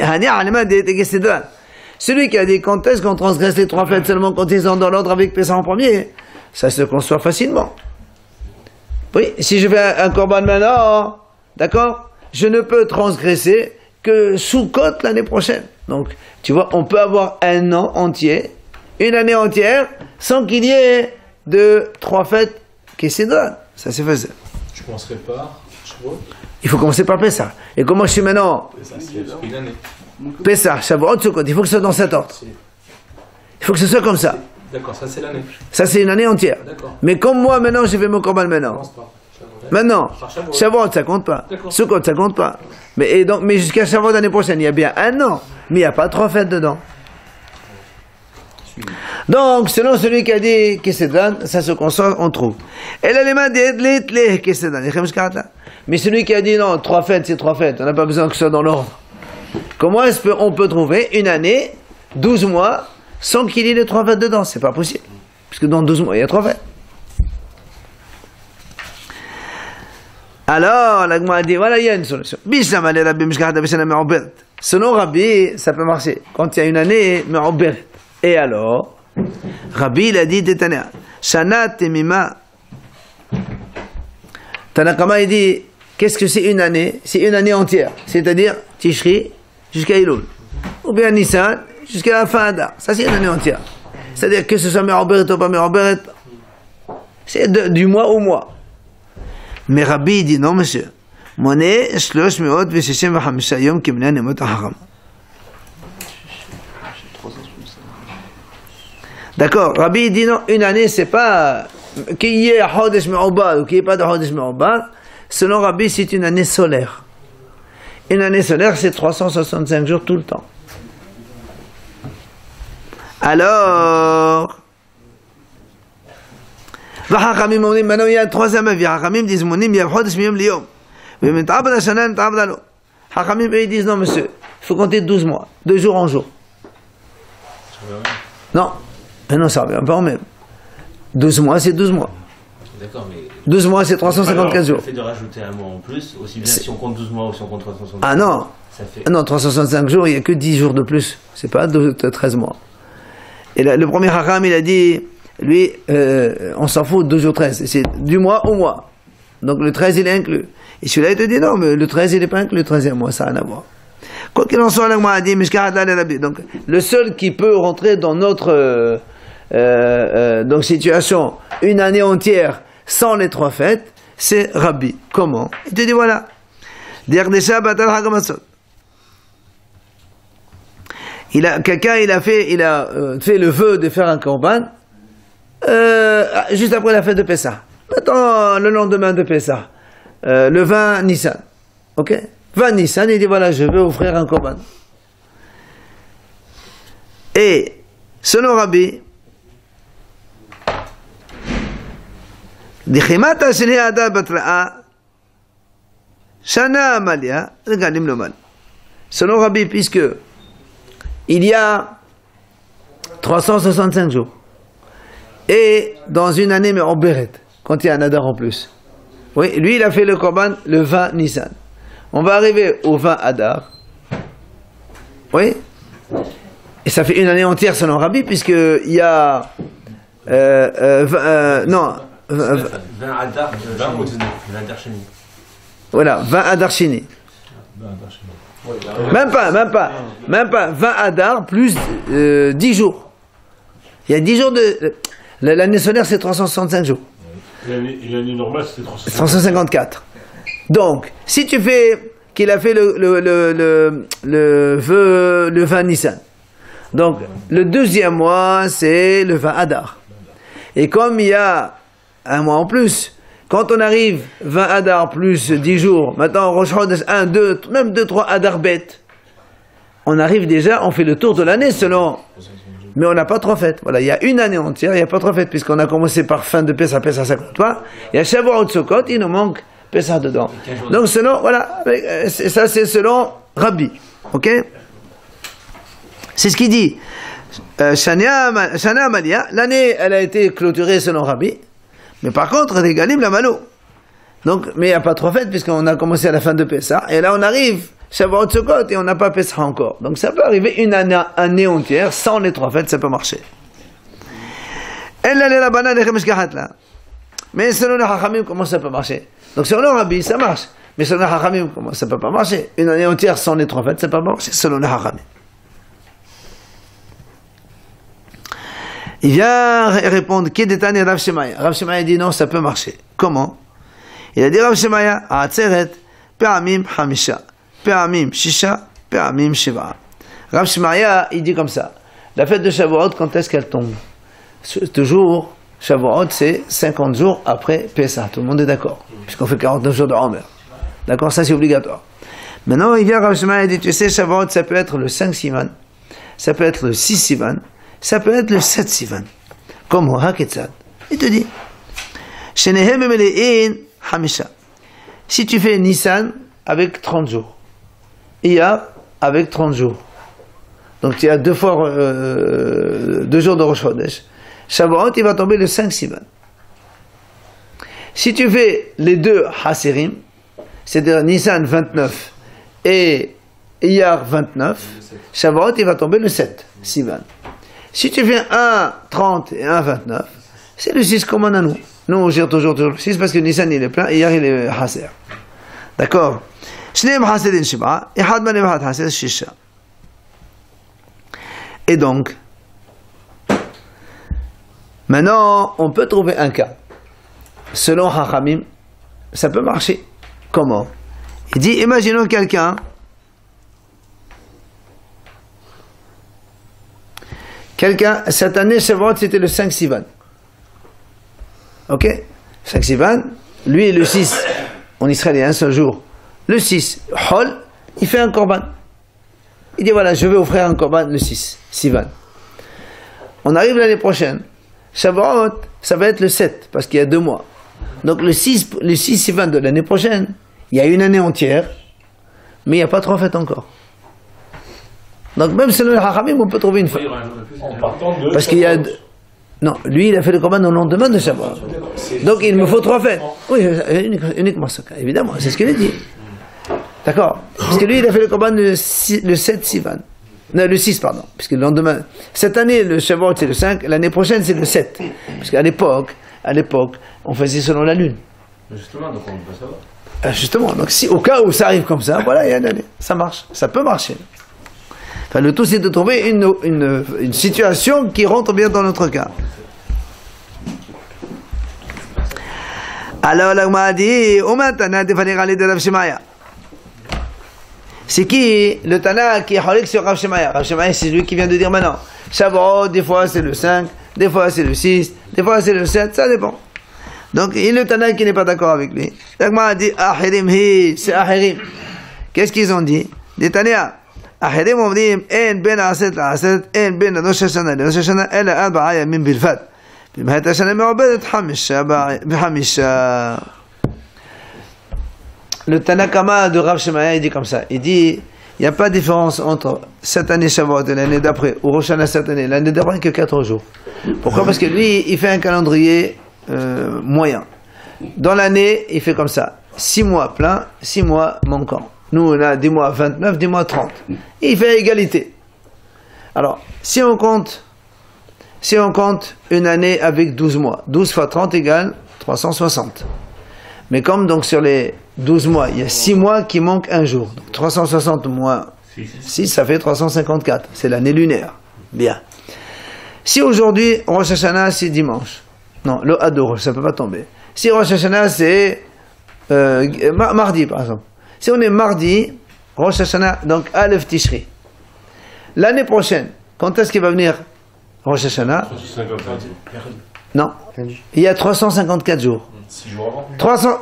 Speaker 1: celui qui a dit quand est-ce qu'on transgresse les 3 fêtes seulement quand ils sont dans l'ordre avec Pesach en premier, ça se conçoit facilement. Oui, si je fais un korban maintenant, d'accord, je ne peux transgresser que Sukkot l'année prochaine. Donc, tu vois, on peut avoir un an entier, une année entière, sans qu'il y ait de 3 fêtes qui se donnent. Ça c'est faisable.
Speaker 5: Je commencerai par Shavuot.
Speaker 1: Il faut commencer par Pesach. Et comment je suis maintenant?
Speaker 2: Ça, c'est une année.
Speaker 1: Pesach, Shavuot, Sukkot. Il faut que ce soit dans cet ordre. Il faut que ce soit comme ça.
Speaker 2: D'accord, ça c'est l'année.
Speaker 1: Ça c'est une année entière.
Speaker 2: D'accord.
Speaker 1: Mais comme moi maintenant, je fais mon korban maintenant.
Speaker 2: Commence par Shavuot.
Speaker 1: Maintenant,
Speaker 2: Par Shavuot.
Speaker 1: Shavuot, ça compte pas.
Speaker 2: D'accord.
Speaker 1: Sukkot, ça compte pas. Mais jusqu'à Shavuot l'année prochaine, il y a bien un an. Mais il n'y a pas 3 fêtes dedans. Donc, selon celui qui a dit Kesedan, ça se conçoit, on trouve. Et l'élément des Kesedan. Mais celui qui a dit non, 3 fêtes, c'est 3 fêtes. On n'a pas besoin que ce soit dans l'ordre. Comment est-ce qu'on peut trouver une année, 12 mois, sans qu'il y ait les 3 fêtes dedans? C'est pas possible. Puisque dans 12 mois, il y a 3 fêtes. Alors, la Gemara dit, voilà, il y a une solution. Selon Rabbi, ça peut marcher. Quand il y a une année, mais et alors, Rabbi, il a dit, Détania, Shana Temima. Tanakama, il dit, qu'est-ce que c'est une année? C'est une année entière. C'est-à-dire, Tishri jusqu'à Elul. Ou bien Nissan jusqu'à la fin Adar. Ça, c'est une année entière. C'est-à-dire que ce soit Meroberet ou pas Meroberet, c'est du mois au mois. Mais Rabbi, il dit, non, monsieur. Moné, 365 yom kimna nemot hacham. D'accord, Rabbi dit non, une année c'est pas qu'il y ait Chodesh Me'obad ou qu'il n'y ait pas de Chodesh Me'obad. Selon Rabbi, c'est une année solaire. Une année solaire, c'est 365 jours tout le temps. Alors, maintenant il y a un troisième avis. Hachamim disent Monim yav Chodesh miyom liyom. Hachamim ils disent non monsieur, il faut compter 12 mois, de jour en jour. Non. Mais non, ça revient pas au même. 12 mois, c'est 12 mois.
Speaker 4: D'accord, mais.
Speaker 1: 12 mois, c'est 354 jours.
Speaker 4: Le fait de rajouter un mois en plus, aussi bien si on compte 12 mois ou si on compte 365.
Speaker 1: Ah non.
Speaker 4: Ça fait...
Speaker 1: Ah non, 365 jours, il n'y a que 10 jours de plus. C'est pas 13 mois. Et là, le premier Hacham, il a dit, lui, on s'en fout, 2 jours 13. C'est du mois au mois. Donc le 13, il est inclus. Et celui-là, il te dit non, mais le 13, il n'est pas inclus, le 13e mois, ça n'a rien à voir. Quoi qu'il en soit, a dit, donc le seul qui peut rentrer dans notre donc situation, une année entière sans les 3 fêtes, c'est Rabbi. Comment? Il te dit voilà. Quelqu'un il a fait le vœu de faire un korban juste après la fête de Pessah. Maintenant, le lendemain de Pessah, le 20 Nissan. Ok? 20 Nissan, il dit voilà, je veux offrir un korban. Et selon Rabbi, selon Rabbi, puisque il y a 365 jours, et dans une année, mais en Béret, quand il y a un Adar en plus. Oui, lui, il a fait le korban le 20 Nissan. On va arriver au 20 Adar. Oui. Et ça fait une année entière selon Rabbi, puisqu'il y a... non.
Speaker 4: 20 Adar, 20 Adar Sheni.
Speaker 1: Voilà, 20 Adar Sheni. Même pas. 20 Adar plus 10 jours. Il y a 10 jours de... L'année solaire, c'est 365 jours.
Speaker 5: L'année normale, c'était
Speaker 1: 354. Donc, si tu fais qu'il a fait le 20 Nissan. Donc, le deuxième mois, c'est le 20 Adar. Et comme il y a un mois en plus, quand on arrive 20 Adar plus 10 jours, maintenant Rosh Chodesh 1, 2, même 2, 3 Adar bête, on arrive déjà, on fait le tour de l'année selon... Mais on n'a pas 3 fêtes. Voilà, il y a une année entière, il n'y a pas 3 fêtes, puisqu'on a commencé par fin de Pessah, Pessah ça compte pas. Il y a Shavuot Sukkot, il nous manque Pessah dedans. Donc selon, voilà, ça c'est selon Rabbi. Ok? C'est ce qu'il dit. Shana Amalia, l'année elle a été clôturée selon Rabbi, mais par contre, Regalim la Malo. Donc, mais il n'y a pas 3 fêtes, puisqu'on a commencé à la fin de Pessah, et là on arrive. Shavuot Sukkot et on n'a pas Pessah encore. Donc ça peut arriver une année entière sans les 3 fêtes, ça peut marcher. Mais selon les Hachamim, comment ça peut marcher? Donc selon Rabbi, ça marche. Mais selon les Hachamim, comment ça peut pas marcher? Une année entière sans les 3 fêtes, ça peut pas marcher selon les Hachamim. Il vient répondre, Kedetani Rav Shemaya. Rav Shemaya dit non, ça peut marcher. Comment? Il a dit Rav Shemaya, Atzeret, Pe'amim Hamisha. Pe'amim Shisha, Pe'amim Shiva. Rav Shemaya, il dit comme ça. La fête de Shavuot, quand est-ce qu'elle tombe? Toujours, Shavuot, c'est 50 jours après Pessah. Tout le monde est d'accord. Puisqu'on fait 49 jours de Homer. D'accord? Ça, c'est obligatoire. Maintenant, il vient Rav Shemaya et dit, tu sais, Shavuot, ça peut être le 5 Sivan. Ça peut être le 6 Sivan. Ça peut être le 7 Sivan. Comme au Haketzad. Il te dit. Shenehem Emele'in Hamisha. Si tu fais Nissan avec 30 jours. Iyar avec 30 jours. Donc tu as 2 fois 2 jours de Rosh Chodesh. Shavuot, il va tomber le 5 Sivan. Si tu fais les 2 Haserim, c'est-à-dire Nissan 29 et Iyar 29, Shavuot, il va tomber le 7 Sivan. Si tu fais un 30 et un 29, c'est le 6 comme on a nous. Nous, on gère toujours le 6 parce que Nissan il est plein et Iyar il est Haser. D'accord? Et donc, maintenant, on peut trouver un cas. Selon Chachamim, ça peut marcher. Comment? Il dit, imaginons quelqu'un cette année, Shavuot, c'était le 5 Sivan. Ok? 5 Sivan, lui, le 6, en Israël, il y a un seul jour. Le 6, Hol, il fait un korban. Il dit voilà, je vais offrir un korban le 6, Sivan. On arrive l'année prochaine. Shavuot, ça va être le 7, parce qu'il y a 2 mois. Donc le 6 Sivan de l'année prochaine, il y a une année entière, mais il n'y a pas 3 fêtes encore. Donc même selon le Hachamim, on peut trouver une fête. Parce qu'il y a... Non, lui, il a fait le korban au lendemain de Shavuot. Donc il me faut 3 fêtes. Oui, uniquement ce cas, évidemment, c'est ce qu'il a dit. D'accord? Parce que lui, il a fait le korban le 7 Sivan. Non, le 6, pardon. Puisque le lendemain... Cette année, le Shavuot, c'est le 5. L'année prochaine, c'est le 7. Parce qu'à l'époque, on faisait selon la lune.
Speaker 4: Justement, donc on peut savoir.
Speaker 1: Justement, donc si au cas où ça arrive comme ça, voilà, il y a une année. Ça marche. Ça peut marcher. Enfin, le tout, c'est de trouver une situation qui rentre bien dans notre cas. Alors, l'Agma a dit, c'est qui le Tana qui est halik sur Rav Shemaya? Rav Shemaya, c'est lui qui vient de dire maintenant. Shavuot, des fois c'est le 5, des fois c'est le 6, des fois c'est le 7, ça dépend. Donc, il y a le Tana qui n'est pas d'accord avec lui. L'Agma a dit, Ahirim hi, c'est Ahirim. Qu'est-ce qu'ils ont dit? Des Tania. Ahirim ont dit, en ben aset la aset, en ben Rosh Hashanah, Rosh Hashanah, elle a 4 yamim bilfat. במהת השנה מעובדת 5. Le Tanakama de Rav Shemaya, il dit comme ça. Il dit, il n'y a pas de différence entre cette année Shavuot et l'année d'après, ou Rosh Hashanah cette année, l'année d'après que 4 jours. Pourquoi? Parce que lui, il fait un calendrier moyen. Dans l'année, il fait comme ça. 6 mois plein, 6 mois manquants. Nous, on a 10 mois 29, 10 mois 30. Et il fait égalité. Alors, si on compte une année avec 12 mois, 12 fois 30 égale 360. Mais comme donc sur les 12 mois, il y a 6 mois qui manquent un jour. Donc 360 moins 6, ça fait 354. C'est l'année lunaire. Bien. Si aujourd'hui, Rosh Hashanah, c'est dimanche. Non, le Hador, ça ne peut pas tomber. Si Rosh Hashanah, c'est mardi, par exemple. Si on est mardi, Rosh Hashanah, donc Aleph Tishri. L'année prochaine, quand est-ce qu'il va venir Rosh Hashanah?
Speaker 2: 354 jours.
Speaker 1: Non, il y a 354 jours.
Speaker 2: 6 jours avant.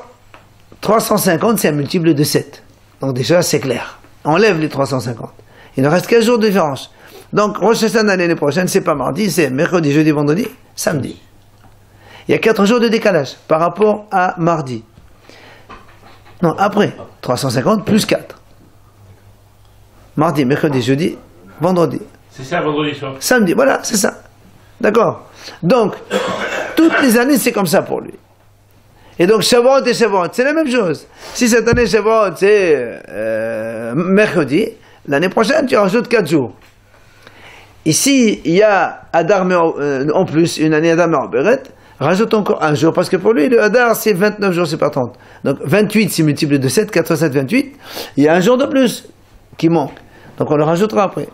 Speaker 1: 350, c'est un multiple de 7. Donc déjà, c'est clair. Enlève les 350. Il nous reste 15 jours de différence. Donc, Rosh Hashanah l'année prochaine, c'est pas mardi, c'est mercredi, jeudi, vendredi, samedi. Il y a 4 jours de décalage par rapport à mardi. Non, après, 350 plus 4. Mardi, mercredi, jeudi, vendredi.
Speaker 2: C'est ça, vendredi soir.
Speaker 1: Samedi, voilà, c'est ça. D'accord. Donc, toutes les années, c'est comme ça pour lui. Et donc, Shavuot et Shavuot, c'est la même chose. Si cette année, Shavuot, c'est mercredi, l'année prochaine, tu rajoutes 4 jours. Ici, il y a Adar en plus, une année Adar Me'oberet, rajoute encore un jour, parce que pour lui, le Adar, c'est 29 jours, c'est pas 30. Donc, 28, c'est multiple de 7, 4, 7, 28. Il y a un jour de plus qui manque. Donc, on le rajoutera après.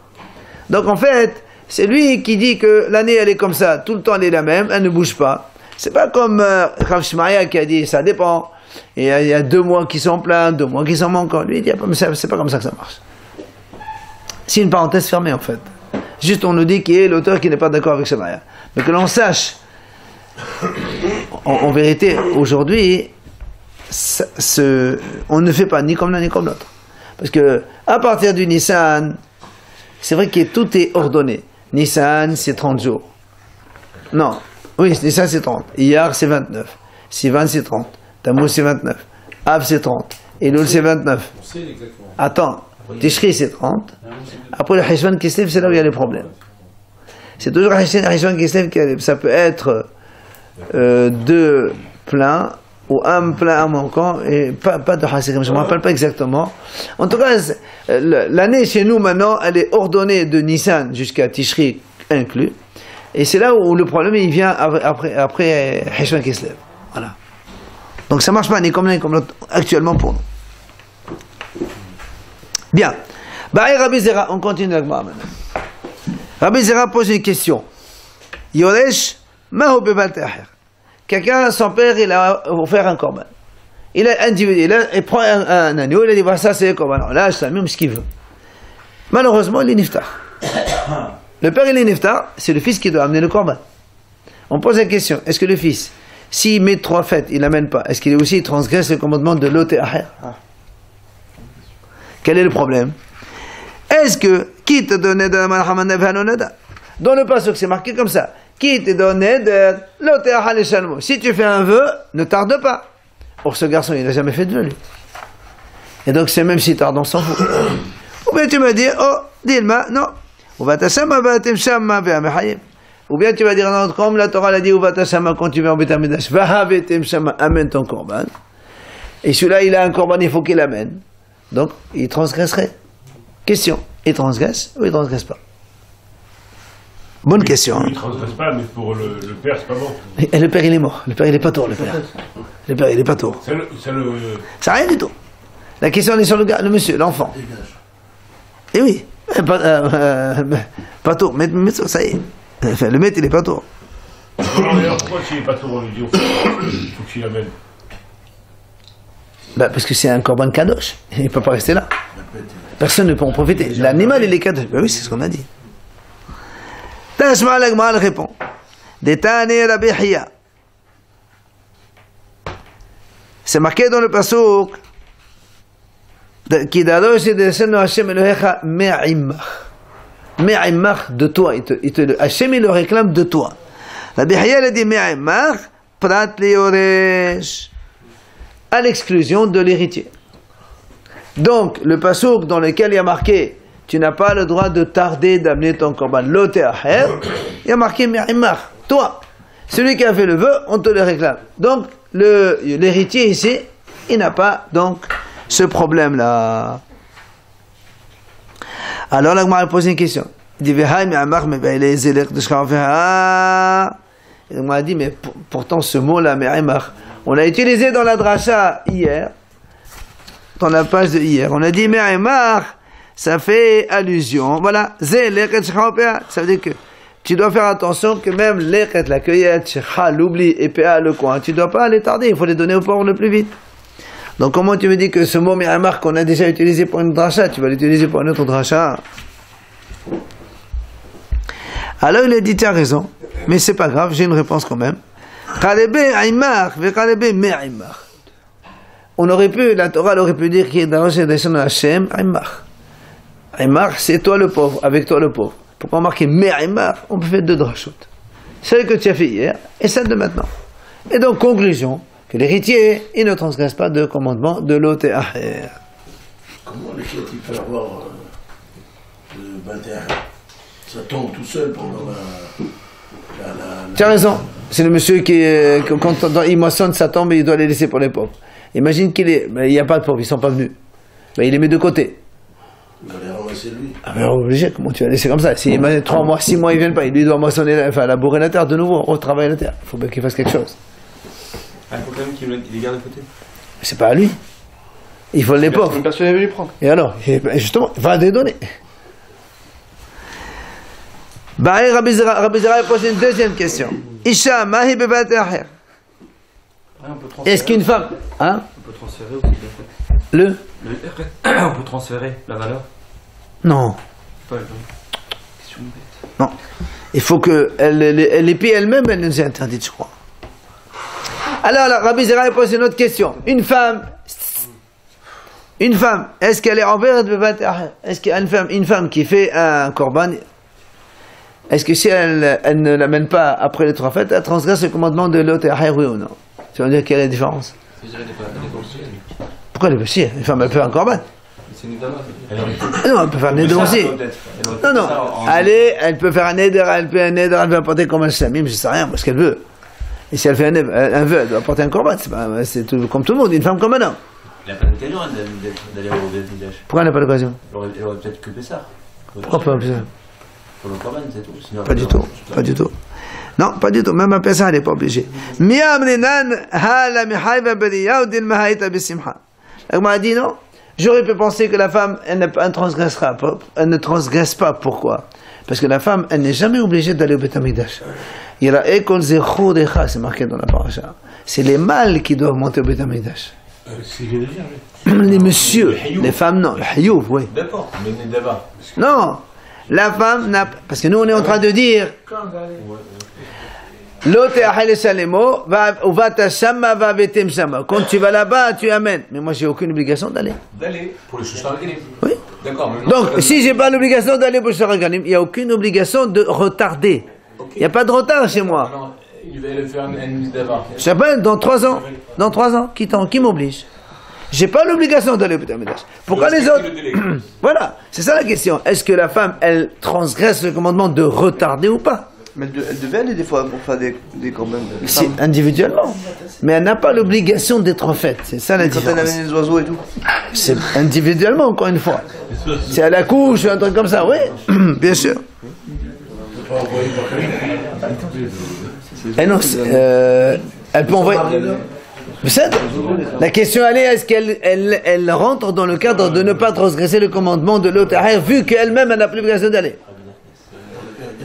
Speaker 1: Donc, en fait, c'est lui qui dit que l'année, elle est comme ça, tout le temps, elle est la même, elle ne bouge pas. C'est pas comme Rav Shmaya qui a dit, ça dépend. Et il y a 2 mois qui sont pleins, 2 mois qui sont manquants. Lui, il dit, c'est pas comme ça que ça marche. C'est une parenthèse fermée, en fait. Juste, on nous dit qui est l'auteur qui n'est pas d'accord avec Shmaya. Mais que l'on sache, en vérité, aujourd'hui, on ne fait pas ni comme l'un ni comme l'autre. Parce que, à partir du Nissan, c'est vrai que tout est ordonné. Nissan, c'est 30 jours. Non. Oui, Nissan, c'est 30. Iyar, c'est 29. Sivan, c'est 30. Tammuz, c'est 29. Av, c'est 30. Elul, c'est 29.
Speaker 5: On sait exactement.
Speaker 1: Attends. Tishri, c'est 30. Après, le Hishvan Kislev, c'est là où il y a les problèmes. C'est toujours Hishvan Kislev, ça peut être 2 pleins, ou un plein, un manquant, et pas de Hasidim, je ne me rappelle pas exactement. En tout cas, l'année chez nous maintenant, elle est ordonnée de Nissan jusqu'à Tishri inclus, et c'est là où le problème il vient après Hishvan Kislev. Voilà. Donc ça ne marche pas ni comme l'un ni comme l'autre actuellement pour nous. Bien. Rabbi Zera, on continue avec moi maintenant. Rabbi Zera pose une question. Yoresh, mahu bebal te'acher. Quelqu'un, son père, il a offert un korban. Il a individué, il prend un agneau, il a dit, voilà, ça c'est le korban. Là, c'est même ce qu'il veut. Malheureusement, il est niftar. Le père, il est niftar, c'est le fils qui doit amener le korban. On pose la question, est-ce que le fils, s'il met 3 fêtes, il n'amène pas, est-ce qu'il est aussi transgresse le commandement de l'ot te'acher? Quel est le problème? Est-ce que, qui te donnait de la malhamanav hanonada? Dans le passage, c'est marqué comme ça. Qui te donnait de l'otéaha les chalmo? Si tu fais un vœu, ne tarde pas. Or, ce garçon, il n'a jamais fait de vœu, lui. Et donc, c'est même s'il tarde, on s'en fout. Ou bien tu me dis, oh, Dilma, non. Ou bien tu vas dire, non, comme la Torah l'a dit, ou vatashama, quand tu vas en Betamidash, vahavetem shama, amène ton korban. Et celui-là, il a un korban, il faut qu'il l'amène. Donc, il transgresserait. Question, il transgresse ou il transgresse pas? Bonne question.
Speaker 2: Il ne transgresse pas, mais pour le père, c'est pas bon.
Speaker 1: Et le père, il est mort. Le père, il est pas tort, le père. Le père, il est pas tort. Ça rien du tout. La question, elle est sur le gars, le monsieur, l'enfant. Et oui, pas tort. Mais ça y est. Enfin, le maître, il est pas tort.
Speaker 2: Alors, pourquoi s'il n'est pas tort, on lui dit, il faut qu'il amène?
Speaker 1: Parce que c'est un korban kadosh. Il ne peut pas rester là. Personne ne peut en profiter. L'animal, il est kadosh. Oui, c'est ce qu'on a dit. Tashma l'agma répond. Détane Rabbi Hiya. C'est marqué dans le pasuk qui d'adosh et descend Hashem Elohecha me'imach. Me'imach de toi. Hashem il le réclame de toi. Rabbi Hiya a dit me'imach prat lioresh. À l'exclusion de l'héritier. Donc, le pasuk dans lequel il y a marqué tu n'as pas le droit de tarder d'amener ton korban l'otéacher, il y a marqué mi'imach, toi. Celui qui a fait le vœu, on te le réclame. Donc, l'héritier ici, il n'a pas donc ce problème-là. Alors, là, je pose une question. Il dit, il m'a dit, mais pourtant ce mot-là, mi'imach, on l'a utilisé dans la dracha hier, dans la page de hier. On a dit Me'imach, ça fait allusion. Voilà, ça veut dire que tu dois faire attention que même l'eket, la cueillette, l'oubli et PA, le coin, tu ne dois pas aller tarder, il faut les donner au port le plus vite. Donc comment tu me dis que ce mot mi'amar qu'on a déjà utilisé pour une dracha, tu vas l'utiliser pour une autre dracha? Alors il a dit, tu as raison, mais c'est pas grave, j'ai une réponse quand même. On aurait pu, la Torah aurait pu dire qu'il est dans Hashem, Aimar. Aimar, c'est toi le pauvre, avec toi le pauvre. Pourquoi marquer Me'aimar? On peut faire deux drachot. Celle que tu as fait hier et celle de maintenant. Et donc, conclusion, que l'héritier, il ne transgresse pas de commandement de l'autre et aher.
Speaker 3: Comment l'héritier peut avoir de Bater? Ça tombe tout seul pendant la...
Speaker 1: Tu as raison. C'est le monsieur qui, quand il moissonne, ça tombe et il doit les laisser pour les pauvres. Imagine qu'il est... il n'y a pas de pauvres, ils ne sont pas venus. Il les met de côté.
Speaker 3: Il va les ramasser lui.
Speaker 1: Ah mais obligé, comment tu vas laisser comme ça? Si 3 mois, 6 mois, ils ne viennent pas, il lui doit moissonner, enfin labourer la terre de nouveau, retravailler la terre. Il faut bien qu'il fasse quelque chose.
Speaker 4: Il faut quand même qu'il les garde de côté.
Speaker 1: C'est pas à lui. Il faut les pauvres.
Speaker 5: Personne ne veut lui prendre.
Speaker 1: Et alors, justement, va les donner. Rabbi Zera pose une deuxième question. Isha, mahi bebat aher. Est-ce qu'une femme... Hein?
Speaker 6: On peut transférer aussi, on peut transférer la valeur?
Speaker 1: Non.
Speaker 6: Pas question bête.
Speaker 1: Non. Il faut que les pieds elle-même, elle nous est interdite, je crois. Alors, Rabbi Zera pose une autre question. Une femme, est-ce qu'elle est envers de bebat aher? Est-ce qu'une femme qui fait un korban, est-ce que si elle ne l'amène pas après les 3 fêtes, elle transgresse le commandement de l'autre et aher, oui ou non? Tu vas me dire quelle est la différence? Pourquoi elle peut si? Une femme, elle peut faire un korban. Non, elle peut faire un neder aussi. Non. Elle peut faire un neder, elle peut apporter comme un samim, je sais rien, parce qu'elle veut. Et si elle fait un vœu, elle doit apporter un korban. C'est comme tout le monde, une femme comme un homme.
Speaker 4: Il n'a pas l'occasion d'aller au Beth Mikdash.
Speaker 1: Pourquoi elle n'a pas l'occasion?
Speaker 4: Elle aurait peut-être coupé ça.
Speaker 1: Pourquoi pas ça?
Speaker 4: Pour le korban, c'est tout. Sinon,
Speaker 1: Pas du tout, pas du tout. Non, pas du tout. Même un personne, elle n'est pas obligée. Elle m'a dit non. J'aurais pu penser que la femme, elle ne transgressera pas. Elle ne transgresse pas. Pourquoi? Parce que la femme, elle n'est jamais obligée d'aller au Beth Mikdash. Il y a la Ekol Zechurecha, c'est marqué dans la paracha. C'est les mâles qui doivent monter au Beth Mikdash. Les messieurs, les femmes non. Le Hayouv, oui.
Speaker 4: D'accord, mais d'abord.
Speaker 1: Non. La femme n'a pas... Parce que nous, on est en train de dire... Quand tu vas là-bas, tu amènes. Mais moi, j'ai aucune obligation d'aller.
Speaker 2: D'aller pour le Shushan Regalim.
Speaker 1: Oui.
Speaker 2: D'accord.
Speaker 1: Donc, si j'ai pas l'obligation d'aller pour le Shushan Regalim, il n'y a aucune obligation de retarder. Il n'y a pas de retard chez moi.
Speaker 2: Non, il va le faire un mise d'avant.
Speaker 1: Je sais pas, dans 3 ans. Dans 3 ans, qui m'oblige? J'ai pas l'obligation d'aller au Beth Mikdash. Pourquoi les autres? Voilà, c'est ça la question. Est-ce que la femme, elle transgresse le commandement de retarder ou pas?
Speaker 7: Mais elle devait aller des fois pour faire des corbans.
Speaker 1: Si, individuellement. Mais elle n'a pas l'obligation d'être faite. C'est ça la différence.
Speaker 7: Quand elle amène les oiseaux et tout.
Speaker 1: C'est individuellement, encore une fois. Si elle accouche, un truc comme ça, oui, bien sûr. Et non, elle peut envoyer... La question elle est, est-ce qu'elle rentre dans le cadre de ne pas transgresser le commandement de l'autre, vu qu'elle-même elle n'a plus l'obligation d'aller?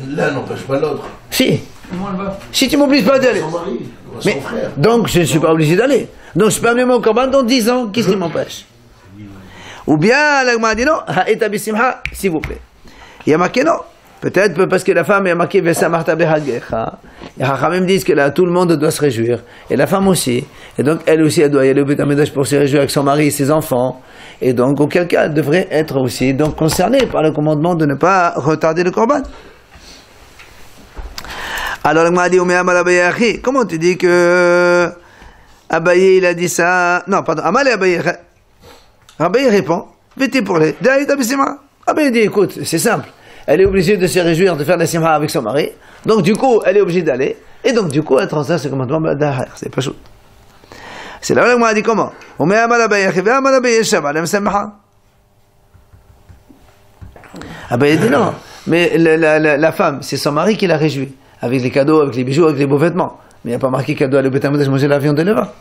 Speaker 3: L'un n'empêche pas l'autre.
Speaker 1: Si. Si tu m'obliges pas d'aller. Mais, donc je ne suis pas obligé d'aller. Donc je peux amener mon korban dans 10 ans. Qu'est-ce qui m'empêche? Ou bien, la Gemara dit non, s'il vous plaît. Il y a marqué non. Peut-être parce que la femme est marquée Vesamarta Behagecha. Et Hachamim disent que là, tout le monde doit se réjouir. Et la femme aussi. Et donc, elle aussi, elle doit y aller au Beth Mikdash pour se réjouir avec son mari et ses enfants. Et donc, auquel cas, elle devrait être aussi donc concernée par le commandement de ne pas retarder le korban. Alors, il m'a dit, comment tu dis que Abaye, il a dit ça? Non, pardon, Amal et Abaye. Abaye répond, vite pour les. Abaye dit, écoute, c'est simple. Elle est obligée de se réjouir de faire la simha avec son mari. Donc, du coup, elle est obligée d'aller. Et donc, du coup, elle transgresse ce commandement d'Ahar. C'est pas chaud. C'est là où elle m'a dit comment? Abaye dit non. Mais la femme, c'est son mari qui l'a réjouie. Avec les cadeaux, avec les bijoux, avec les beaux vêtements. Mais il n'y a pas marqué qu'elle doit aller au Beth Mikdash manger la viande de Léva.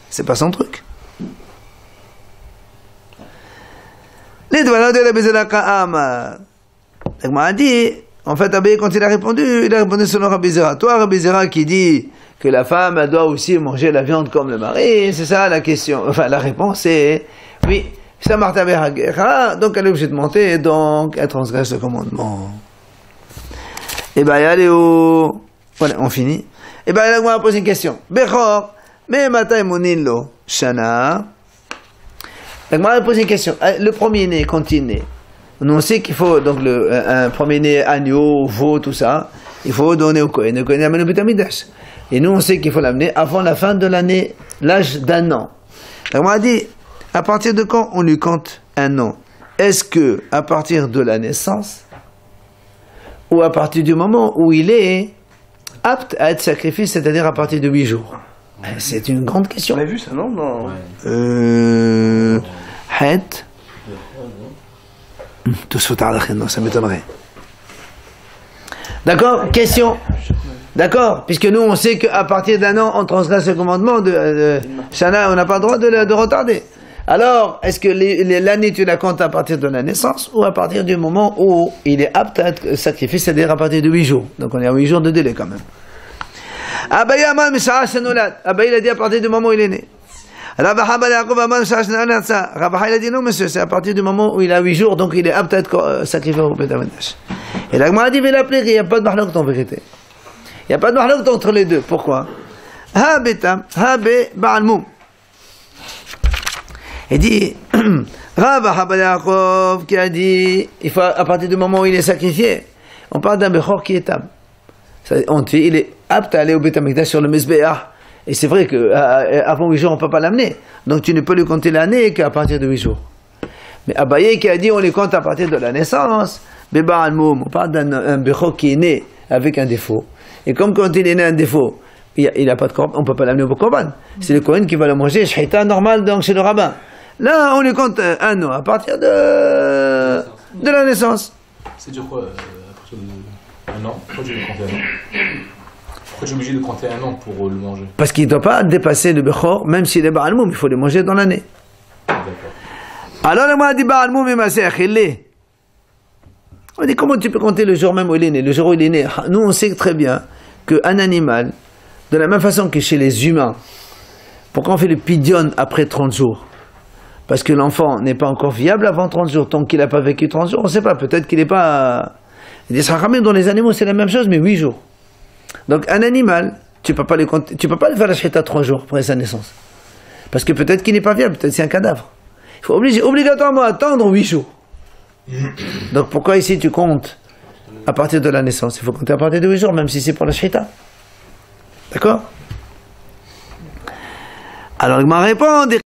Speaker 1: C'est pas son truc. Les douanes de la Bezalaka Amar. Il m'a dit, en fait, Abaye, quand il a répondu selon Rabbi Zera. Toi, Rabbi Zera, qui dit que la femme elle doit aussi manger la viande comme le mari? C'est ça la question. Enfin, la réponse est oui. Ça martabe hagera, donc elle est obligée de monter, et donc elle transgresse le commandement. Et ben, allez au... Voilà, on finit. Et ben, on va poser une question. Bechor, mais matin monilo, shana. On va poser une question. Le premier-né, quand il naît, on sait qu'il faut, donc, un premier-né, agneau, veau, tout ça, il faut donner au Kohen. Le Kohen amène au Beth Amikdash. Et nous, on sait qu'il faut l'amener avant la fin de l'année, l'âge d'un an. Donc, on a dit, à partir de quand on lui compte un an? Est-ce que à partir de la naissance ou à partir du moment où il est apte à être sacrifié, c'est-à-dire à partir de 8 jours? C'est une grande question.
Speaker 7: On a vu ça, non? Non.
Speaker 1: Tout se fait non, ça m'étonnerait. D'accord? Question. D'accord? Puisque nous, on sait qu'à partir d'un an, on transgresse le commandement de Shana, on n'a pas le droit de retarder. Alors, est-ce que l'année, tu la comptes à partir de la naissance ou à partir du moment où il est apte à être sacrifié, c'est-à-dire à partir de 8 jours? Donc, on est à 8 jours de délai quand même. Abaye Aman Misha'a Shenolad. Abaye, il a dit à partir du moment où il est né. Rabba Haba Yaakov Aman Misha'a Shenolad. Rabba il a dit non, monsieur, c'est à partir du moment où il a 8 jours, donc il est apte à être sacrifié au Beth Amikdash. Et la Gemara dit, il a appelé, il n'y a pas de mahlok en vérité. Il n'y a pas de mahlok entre les deux. Pourquoi? Ha betam, ha be ba'al mum. Il dit, Rabba Haba Yaakov qui a dit, il faut à partir du moment où il est sacrifié, on parle d'un bechor qui est tam. On dit, il est apte à aller au Beth Amikdash sur le Mizbeach. Et c'est vrai qu'avant 8 jours, on ne peut pas l'amener. Donc tu ne peux lui compter l'année qu'à partir de 8 jours. Mais Abaye qui a dit, on les compte à partir de la naissance, Beba al-Moum, on parle d'un bechor qui est né avec un défaut. Et comme quand il est né un défaut, il n'a pas de korban, on ne peut pas l'amener au korban. C'est le Kohen qui va le manger, shhita normal, donc chez le rabbin. Là, on lui compte un an à partir de la naissance.
Speaker 5: C'est dur quoi, à partir d'un an? Pourquoi tu veux compter un an? Pourquoi tu es obligé de compter un an pour le manger?
Speaker 1: Parce qu'il ne doit pas dépasser le bechor, même s'il est ba'al moum, il faut le manger dans l'année.
Speaker 5: D'accord.
Speaker 1: Alors, le m'a dit ba'al moum et masech, il est. On dit comment tu peux compter le jour même où il est né? Le jour où il est né. Nous, on sait très bien qu'un animal, de la même façon que chez les humains, pourquoi on fait le pidion après 30 jours? Parce que l'enfant n'est pas encore viable avant 30 jours. Tant qu'il n'a pas vécu 30 jours, on ne sait pas. Peut-être qu'il n'est pas... Des Sachamim, dans les animaux, c'est la même chose, mais 8 jours. Donc, un animal, tu ne peux pas le compter, tu peux pas le faire la shchita 3 jours après sa naissance. Parce que peut-être qu'il n'est pas viable, peut-être c'est un cadavre. Il faut obligatoirement attendre 8 jours. Donc, pourquoi ici tu comptes à partir de la naissance? Il faut compter à partir de 8 jours, même si c'est pour la shchita. D'accord? Alors, il m'a répondu.